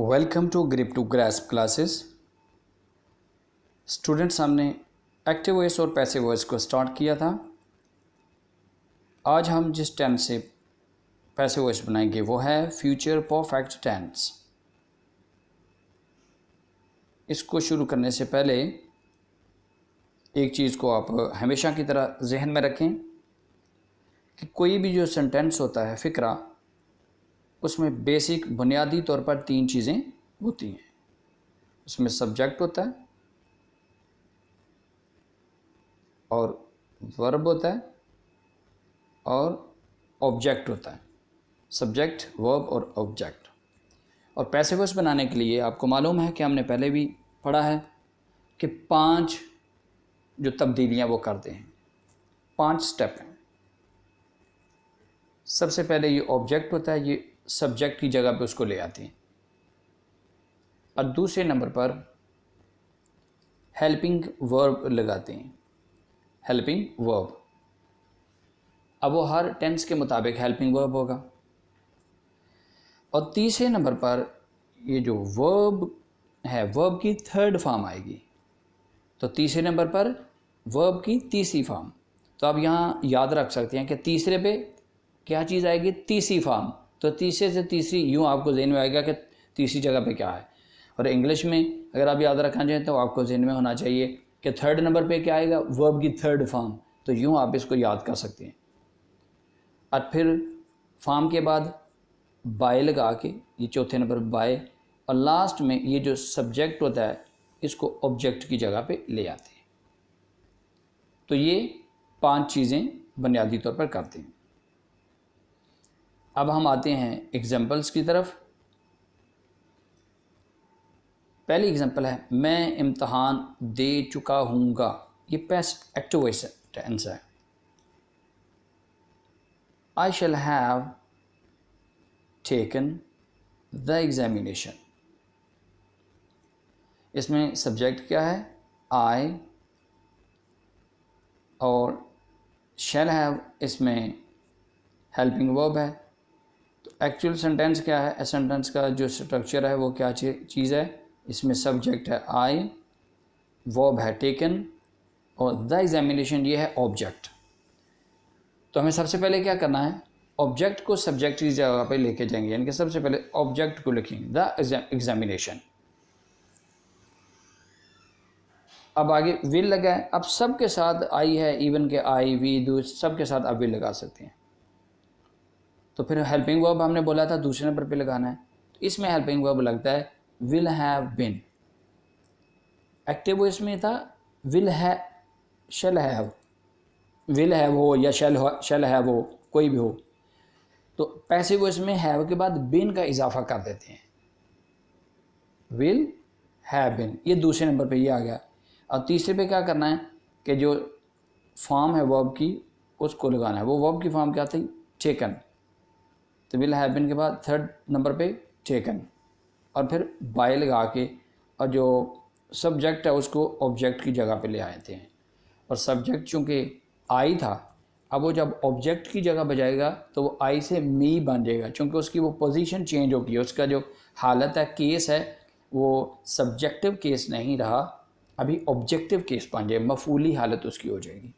Welcome to grip to grasp classes. Students, हमने active voice और passive voice को स्टार्ट किया था। आज हम जिस टेंस से पैसिव वॉइस बनाएंगे वो है फ्यूचर परफेक्ट टेंस। इसको शुरू करने से पहले एक चीज़ को आप हमेशा की तरह जहन में रखें कि कोई भी जो सेंटेंस होता है फ़िक्रा, उसमें बेसिक बुनियादी तौर पर तीन चीज़ें होती हैं। उसमें सब्जेक्ट होता है और वर्ब होता है और ऑब्जेक्ट होता है। सब्जेक्ट, वर्ब और ऑब्जेक्ट। और पैसिव वॉइस बनाने के लिए आपको मालूम है कि हमने पहले भी पढ़ा है कि 5 जो तब्दीलियां वो करते हैं, 5 स्टेप हैं। सबसे पहले ये ऑब्जेक्ट होता है, ये सब्जेक्ट की जगह पे उसको ले आते हैं। और दूसरे नंबर पर हेल्पिंग वर्ब लगाते हैं, हेल्पिंग वर्ब। अब वो हर टेंस के मुताबिक हेल्पिंग वर्ब होगा। और तीसरे नंबर पर ये जो वर्ब है, वर्ब की थर्ड फॉर्म आएगी। तो तीसरे नंबर पर वर्ब की तीसरी फॉर्म। तो आप यहाँ याद रख सकते हैं कि तीसरे पे क्या चीज़ आएगी, तीसरी फॉर्म। तो तीसरे से तीसरी यूँ आपको ज़हन में आएगा कि तीसरी जगह पे क्या है। और इंग्लिश में अगर आप याद रखना चाहें तो आपको ज़हन में होना चाहिए कि थर्ड नंबर पे क्या आएगा, वर्ब की थर्ड फॉर्म। तो यूँ आप इसको याद कर सकते हैं। और फिर फॉर्म के बाद बाय लगा के, ये चौथे नंबर बाय, और लास्ट में ये जो सब्जेक्ट होता है इसको ऑब्जेक्ट की जगह पे ले आते हैं। तो ये 5 चीज़ें बुनियादी तौर पर करते हैं। अब हम आते हैं एग्जाम्पल्स की तरफ। पहली एग्जाम्पल है, मैं इम्तहान दे चुका हूँगा। ये पास्ट एक्टिव वॉइस टेंस है। I shall have taken the examination. इसमें सब्जेक्ट क्या है, आई, और शैल हैव इसमें हेल्पिंग वर्ब है। तो एक्चुअल सेंटेंस क्या है, सेंटेंस का जो स्ट्रक्चर है वो क्या चीज़ है, इसमें सब्जेक्ट है आई, वर्ब है टेकन, और द एग्जामिनेशन ये है ऑब्जेक्ट। तो हमें सबसे पहले क्या करना है, ऑब्जेक्ट को सब्जेक्ट की जगह पे लेके जाएंगे, यानी कि सबसे पहले ऑब्जेक्ट को लिखेंगे द एग्जामिनेशन। अब आगे विल लगा है। अब सबके साथ आई है, इवन के आई, वी, डू, सबके साथ आप विल लगा सकते हैं। तो फिर हेल्पिंग वर्ब हमने बोला था दूसरे नंबर पे लगाना है। तो इसमें हेल्पिंग वर्ब लगता है will have been. Active voice में था विल है, शैल हैव, विल हैव हो या शैल हैव हो, कोई भी हो। तो पैसिव वॉइस में हैव के बाद बीन का इजाफा कर देते हैं, विल हैव बीन। ये दूसरे नंबर पे ये आ गया। और तीसरे पे क्या करना है कि जो फॉर्म है वर्ब की उसको लगाना है। वो वर्ब की फॉर्म क्या थी, टेकन। तो विल हैव बीन के बाद थर्ड नंबर पे टेकन, और फिर बाय लगा के, और जो सब्जेक्ट है उसको ऑब्जेक्ट की जगह पे ले आते हैं। और सब्जेक्ट चूँकि आई था, अब वो जब ऑब्जेक्ट की जगह बजाएगा तो वो आई से मी बन जाएगा, क्योंकि उसकी वो पोजीशन चेंज होगी। उसका जो हालत है, केस है, वो सब्जेक्टिव केस नहीं रहा, अभी ऑब्जेक्टिव केस बन जाए, मफूली हालत उसकी हो जाएगी।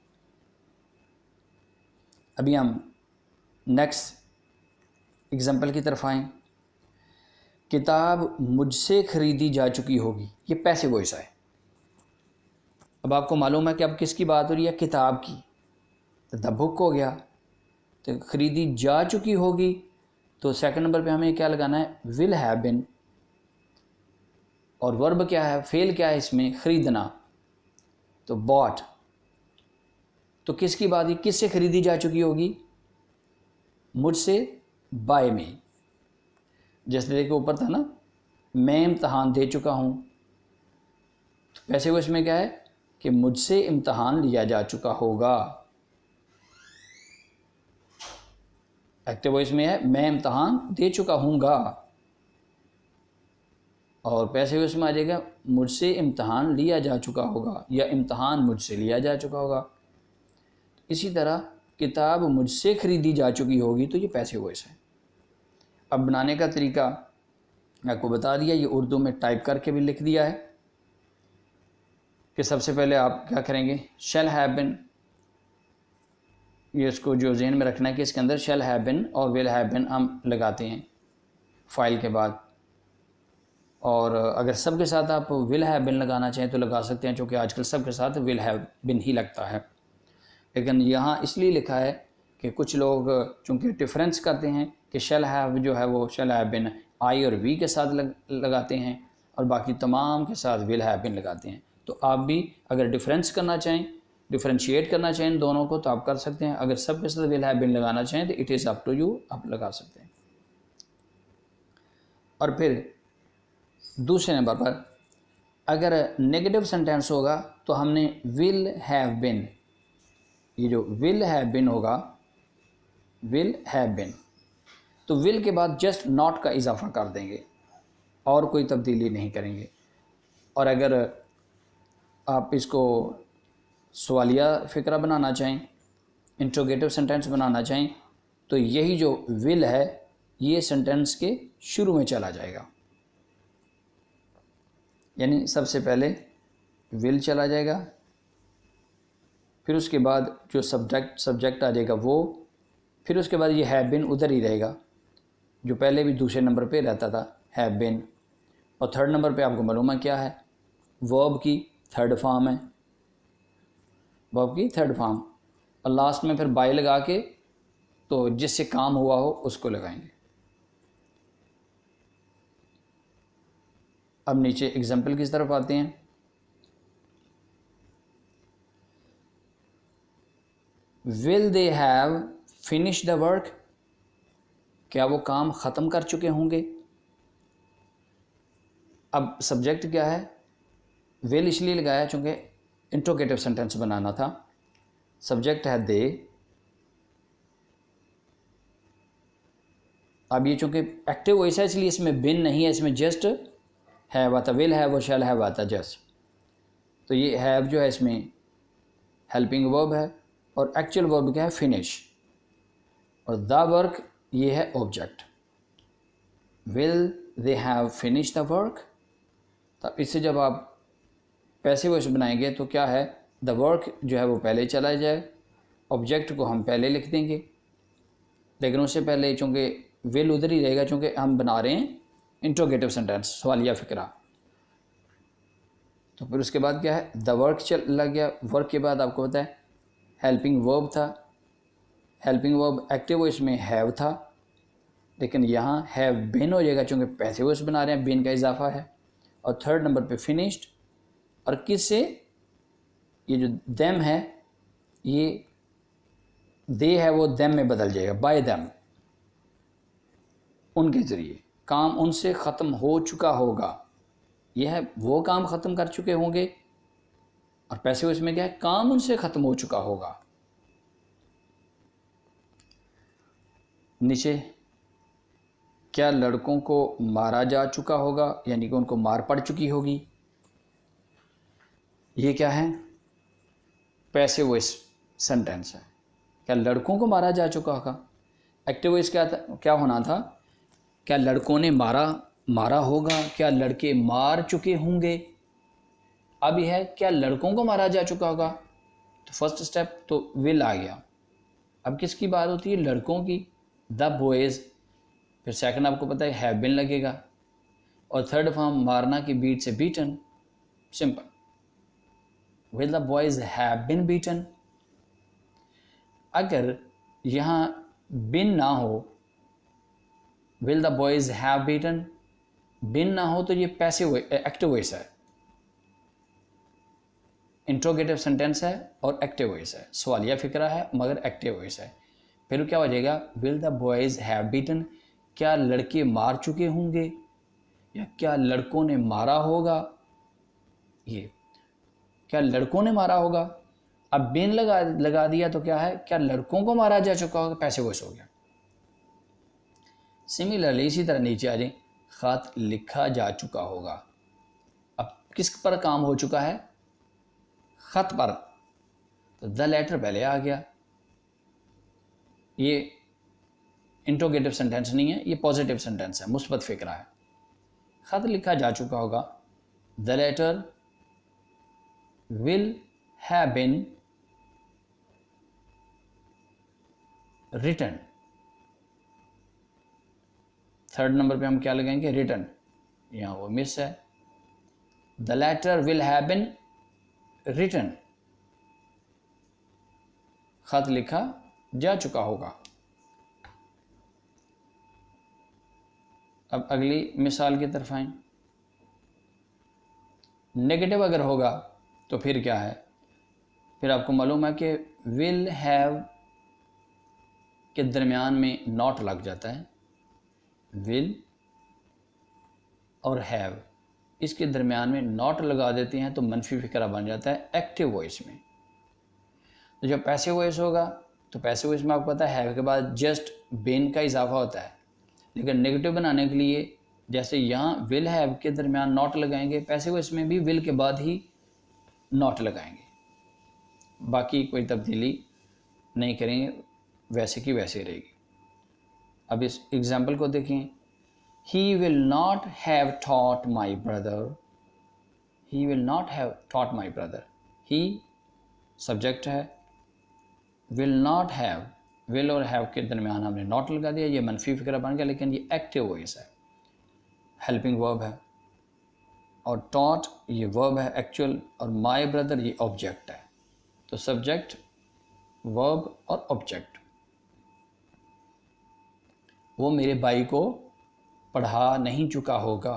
अभी हम नेक्स्ट एग्जाम्पल की तरफ आएँ। किताब मुझसे ख़रीदी जा चुकी होगी। ये पैसिव वॉइस है। अब आपको मालूम है कि अब किसकी बात हो रही है, किताब की। तो द बुक हो गया। तो ख़रीदी जा चुकी होगी, तो सेकंड नंबर पे हमें क्या लगाना है, विल हैव बीन। और वर्ब क्या है, फेल क्या है इसमें, ख़रीदना, तो बॉट। तो किसकी बात है, किससे ख़रीदी जा चुकी होगी, मुझसे, बाय में। जैसे देखो ऊपर था ना, मैं इम्तहान दे चुका हूँ। तो पैसिव वॉइस में क्या है कि मुझसे इम्तहान लिया जा चुका होगा। एक्टिव वॉइस में है मैं इम्तहान दे चुका हूँगा, और पैसिव वॉइस में आ जाएगा मुझसे इम्तहान लिया जा चुका होगा, या इम्तहान मुझसे लिया जा चुका होगा। इसी तरह किताब मुझसे ख़रीदी जा चुकी होगी, तो ये पैसिव वॉइस है। अब बनाने का तरीका, आपको बता दिया, ये उर्दू में टाइप करके भी लिख दिया है कि सबसे पहले आप क्या करेंगे, शैल हैव बिन, ये इसको जो जहन में रखना है कि इसके अंदर शैल हैव बिन और विल हैव बिन हम लगाते हैं फाइल के बाद। और अगर सब के साथ आप विल हैव बिन लगाना चाहें तो लगा सकते हैं, क्योंकि आजकल सब के साथ विल हैव बिन ही लगता है। लेकिन यहाँ इसलिए लिखा है कि कुछ लोग चूँकि डिफरेंस करते हैं कि शैल हैव जो है वो शैल हैव बिन आई और वी के साथ लगाते हैं और बाकी तमाम के साथ विल हैव बिन लगाते हैं। तो आप भी अगर डिफरेंस करना चाहें, डिफरेंशिएट करना चाहें दोनों को, तो आप कर सकते हैं। अगर सब के साथ विल हैव बिन लगाना चाहें तो it is up to you, आप लगा सकते हैं। और फिर दूसरे नंबर पर अगर नेगेटिव सेंटेंस होगा तो हमने विल हैव बिन, ये जो विल हैव बिन होगा, विल हैव बिन, तो विल के बाद जस्ट नॉट का इजाफा कर देंगे और कोई तब्दीली नहीं करेंगे। और अगर आप इसको सवालिया फ़िक्रा बनाना चाहें, इंट्रोगेटिव सेंटेंस बनाना चाहें, तो यही जो विल है ये सेंटेंस के शुरू में चला जाएगा। यानी सबसे पहले विल चला जाएगा, फिर उसके बाद जो सब्जेक्ट आ जाएगा वो, फिर उसके बाद ये हैव बिन उधर ही रहेगा जो पहले भी दूसरे नंबर पे रहता था, हैव बिन। और थर्ड नंबर पे आपको मालूम है क्या है, वर्ब की थर्ड फॉर्म है, वर्ब की थर्ड फॉर्म। और लास्ट में फिर बाय लगा के तो जिससे काम हुआ हो उसको लगाएंगे। अब नीचे एग्जाम्पल की तरफ आते हैं। Will they have finish the work, क्या वो काम ख़त्म कर चुके होंगे। अब सब्जेक्ट क्या है, विल इसलिए लगाया चूँकि इंट्रोगेटिव सेंटेंस बनाना था। सब्जेक्ट है दे। अब ये चूँकि एक्टिव वॉइस है इसलिए इसमें बिन नहीं है, इसमें जस्ट हैव आता, विल हैव और शैल हैव आता जस्ट। तो ये हैव जो है इसमें हेल्पिंग वर्ब है और एक्चुअल वर्ब क्या है, फिनिश। और द वर्क ये है object. Will they have finish the work. तब इससे जब आप पैसिव वॉइस बनाएंगे तो क्या है, द वर्क जो है वो पहले चला जाए, ऑब्जेक्ट को हम पहले लिख देंगे। लेकिन उससे पहले चूँकि विल उधर ही रहेगा, चूँकि हम बना रहे हैं इंट्रोगेटिव सेंटेंस, सवालिया फ़िक्रा। तो फिर उसके बाद क्या है, द वर्क चल लग गया। वर्क के बाद आपको पता है हेल्पिंग वर्ब था, हेल्पिंग वर्ब एक्टिव वॉइस में हैव था, लेकिन यहाँ हैव बिन हो जाएगा चूँकि पैसिव वॉइस बना रहे हैं, बिन का इजाफा है। और थर्ड नंबर पे फिनिश्ड, और किससे, ये जो देम है, ये दे है वो देम में बदल जाएगा, बाय देम, उनके ज़रिए काम उनसे ख़त्म हो चुका होगा। यह है वो काम ख़त्म कर चुके होंगे, और पैसिव वॉइस में क्या है, काम उनसे ख़त्म हो चुका होगा। नीचे क्या लड़कों को मारा जा चुका होगा, यानी कि उनको मार पड़ चुकी होगी। ये क्या है, पैसिव वॉइस सेंटेंस है। क्या लड़कों को मारा जा चुका होगा। एक्टिव वॉइस क्या होना था, क्या लड़कों ने मारा होगा, क्या लड़के मार चुके होंगे। अब यह है क्या लड़कों को मारा जा चुका होगा, तो फर्स्ट स्टेप तो विल आ गया। अब किसकी बात होती है, लड़कों की, द बॉयज़। फिर सेकंड आपको पता है हैव बिन लगेगा, और थर्ड फॉर्म मारना की बीट से beaten, simple. Will the boys have been beaten. अगर यहाँ बिन ना हो, will the boys have beaten, been ना हो तो ये पैसिव एक्टिव वॉइस है, इंट्रोगेटिव सेंटेंस है और एक्टिव वॉइस है, सवालिया फ़िक्रा है मगर एक्टिव वॉइस है। फिर क्या हो जाएगा, will the boys have beaten, क्या लड़के मार चुके होंगे या क्या लड़कों ने मारा होगा। ये क्या लड़कों ने मारा होगा। अब बिन लगा दिया तो क्या है, क्या लड़कों को मारा जा चुका होगा, पैसिव वॉइस हो गया। सिमिलरली इसी तरह नीचे आ जाए, खत लिखा जा चुका होगा। अब किस पर काम हो चुका है, खत पर, तो द लेटर पहले आ गया। ये इंट्रोगेटिव सेंटेंस नहीं है, ये पॉजिटिव सेंटेंस है, मुस्बत फ़िक्रा है। ख़त लिखा जा चुका होगा। The letter will have been written. Third number पे हम क्या लगाएंगे? रिटन। यहाँ वो मिस है। The letter will have been written, खत लिखा जा चुका होगा। अब अगली मिसाल की तरफ आए। नेगेटिव अगर होगा तो फिर क्या है? फिर आपको मालूम है कि विल हैव के दरमियान में नॉट लग जाता है। विल और हैव इसके दरमियान में नॉट लगा देते हैं तो मनफी फिक्रा बन जाता है एक्टिव वॉइस में। तो जब पैसिव वॉइस होगा तो पैसिव वॉइस में आपको पता है हैव के बाद जस्ट बीन का इजाफा होता है। लेकिन नेगेटिव बनाने के लिए जैसे यहाँ विल हैव के दरमियान नॉट लगाएंगे, पैसिव वॉइस में भी विल के बाद ही नॉट लगाएंगे। बाकी कोई तब्दीली नहीं करेंगे, वैसे की वैसे रहेगी। अब इस एग्जाम्पल को देखें। He will not have taught my brother. He will not have taught my brother. He subject है, will not have, will और have के दरमियान हमने not लगा दिया, ये मनफी फिक्रा बन गया, लेकिन ये एक्टिव वॉइस है, हेल्पिंग वर्ब है। और taught ये वर्ब है एक्चुअल, और my brother ये ऑब्जेक्ट है। तो सब्जेक्ट, वर्ब और ऑब्जेक्ट। वो मेरे भाई को पढ़ा नहीं चुका होगा।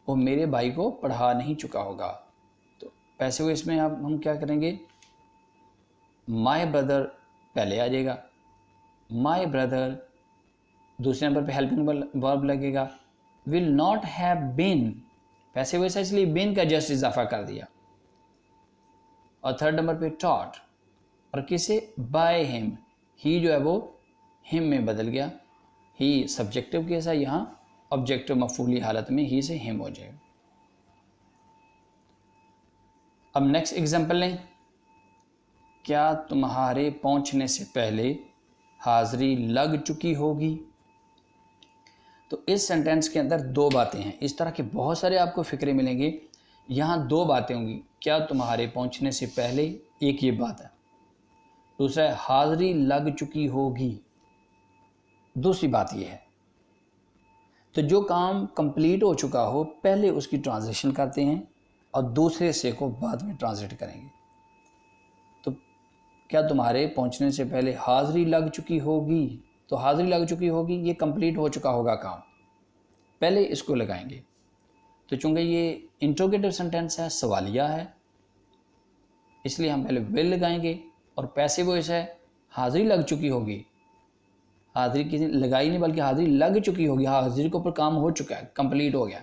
वो मेरे भाई को पढ़ा नहीं चुका होगा। तो पैसे हुए इसमें अब हम क्या करेंगे? माय ब्रदर पहले आ जाएगा, माय ब्रदर दूसरे नंबर पे हेल्पिंग वर्ब लगेगा। विल नॉट हैव बीन, पैसे हुए से इसलिए बीन का जस्ट इजाफा कर दिया। और थर्ड नंबर पे टॉट, और किसे? बाय हिम, ही जो है वो हिम में बदल गया। ही सब्जेक्टिव केस है, यहाँ ऑब्जेक्टिव मफूली हालत में ही से हिम हो जाएगा। अब नेक्स्ट एग्जांपल लें। क्या तुम्हारे पहुंचने से पहले हाजिरी लग चुकी होगी? तो इस सेंटेंस के अंदर दो बातें हैं। इस तरह के बहुत सारे आपको फिक्रे मिलेंगे। यहाँ दो बातें होंगी, क्या तुम्हारे पहुंचने से पहले, एक ये बात है। दूसरा है हाजिरी लग चुकी होगी, दूसरी बात यह है। तो जो काम कंप्लीट हो चुका हो पहले उसकी ट्रांसलेशन करते हैं और दूसरे से को बाद में ट्रांसलेट करेंगे। तो क्या तुम्हारे पहुंचने से पहले हाजिरी लग चुकी होगी? तो हाजिरी लग चुकी होगी ये कंप्लीट हो चुका होगा काम, पहले इसको लगाएंगे। तो चूंकि ये इंट्रोगेटिव सेंटेंस है, सवालिया है, इसलिए हम पहले विल लगाएंगे। और पैसिव वॉइस है, हाजिरी लग चुकी होगी, हाजिरी किसी लगाई नहीं बल्कि हाजिरी लग चुकी होगी। हाजिरी के ऊपर काम हो चुका है, कंप्लीट हो गया,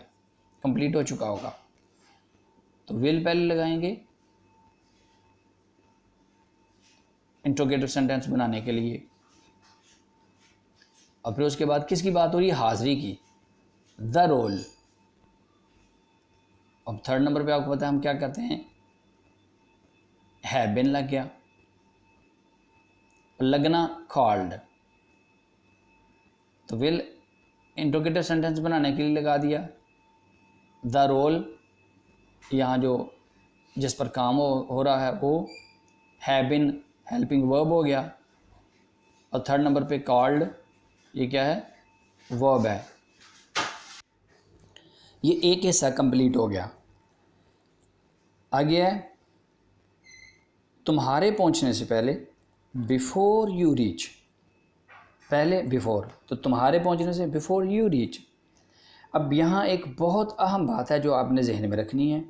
कंप्लीट हो चुका होगा। तो विल पहले लगाएंगे इंट्रोगेटिव सेंटेंस बनाने के लिए। और फिर उसके बाद किसकी बात हो रही है? हाजिरी की, द रोल। अब थर्ड नंबर पे आपको पता है हम क्या करते हैं? हैव बीन लग गया, लगना कॉल्ड। तो विल इंट्रोगेटिव सेंटेंस बनाने के लिए लगा दिया। द रोल यहाँ जो जिस पर काम हो रहा है वो हैव बीन हेल्पिंग वर्ब हो गया। और थर्ड नंबर पे कॉल्ड, ये क्या है? वर्ब है। ये एक हिस्सा कंप्लीट हो गया। आगे है तुम्हारे पहुंचने से पहले, बिफोर यू रीच। पहले बिफोर, तो तुम्हारे पहुंचने से बिफोर यू रीच। अब यहाँ एक बहुत अहम बात है जो आपने जहन में रखनी है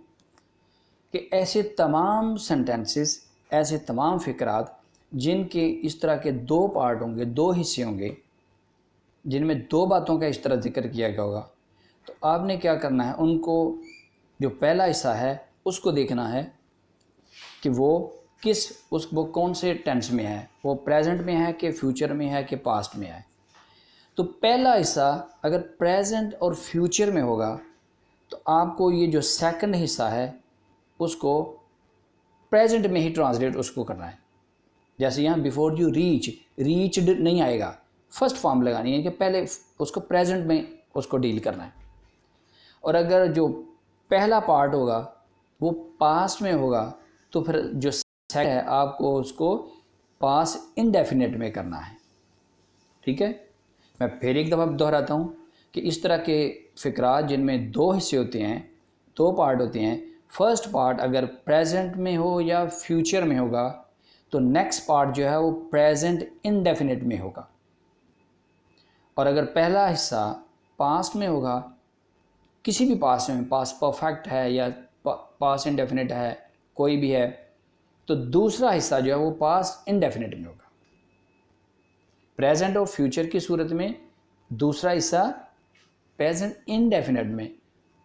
कि ऐसे तमाम सेंटेंसेस, ऐसे तमाम फ़िक्रात जिनके इस तरह के दो पार्ट होंगे, दो हिस्से होंगे, जिनमें दो बातों का इस तरह जिक्र किया गया होगा, तो आपने क्या करना है? उनको जो पहला हिस्सा है उसको देखना है कि वो कौन से टेंस में है, वो प्रेजेंट में है कि फ्यूचर में है कि पास्ट में है। तो पहला हिस्सा अगर प्रेजेंट और फ्यूचर में होगा तो आपको ये जो सेकंड हिस्सा है उसको प्रेजेंट में ही ट्रांसलेट उसको करना है। जैसे यहाँ बिफोर यू रीच, रीच्ड नहीं आएगा, फर्स्ट फॉर्म लगानी है कि पहले उसको प्रेजेंट में उसको डील करना है। और अगर जो पहला पार्ट होगा वो पास्ट में होगा तो फिर जो सेकंड है आपको उसको पास्ट इंडेफिनिट में करना है। ठीक है, मैं फिर एक दफ़ा दोहराता हूँ कि इस तरह के फ़िक्रात जिनमें दो हिस्से होते हैं, दो पार्ट होते हैं, फर्स्ट पार्ट अगर प्रेजेंट में हो या फ्यूचर में होगा तो नेक्स्ट पार्ट जो है वो प्रेजेंट इंडेफिनिट में होगा। और अगर पहला हिस्सा पास्ट में होगा, किसी भी पास्ट में, पास्ट परफेक्ट है या पास्ट इंडेफिनिट है, कोई भी है, तो दूसरा हिस्सा जो है वो पास्ट इंडेफिनिट में होगा। प्रेजेंट और फ्यूचर की सूरत में दूसरा हिस्सा प्रेजेंट इंडेफिनिट में,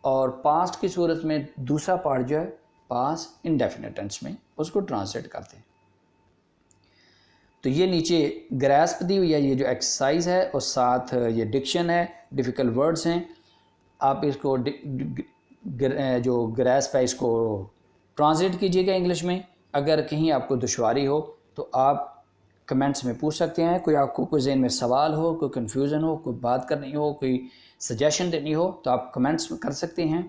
और पास्ट की सूरत में दूसरा पार्ट जो है पास्ट इंडेफिनिट टेंस में उसको ट्रांसलेट करते हैं। तो ये नीचे ग्रास्प दी हुई है, ये जो एक्सरसाइज है, और साथ ये डिक्शन है, डिफ़िकल्ट वर्ड्स हैं। आप इसको जो ग्रास्प है इसको ट्रांसलेट कीजिएगा इंग्लिश में। अगर कहीं आपको दुश्वारी हो तो आप कमेंट्स में पूछ सकते हैं। कोई आपको कोई ज़हन में सवाल हो, कोई कन्फ्यूज़न हो, कोई बात करनी हो, कोई सजेशन देनी हो तो आप कमेंट्स में कर सकते हैं।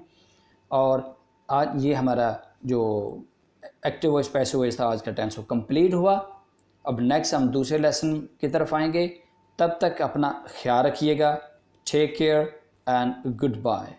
और आज ये हमारा जो एक्टिव वॉइस पैसिव वॉइस था आज का टेंस वो कंप्लीट हुआ। अब नेक्स्ट हम दूसरे लेसन की तरफ आएंगे। तब तक अपना ख्याल रखिएगा। Take care and good bye.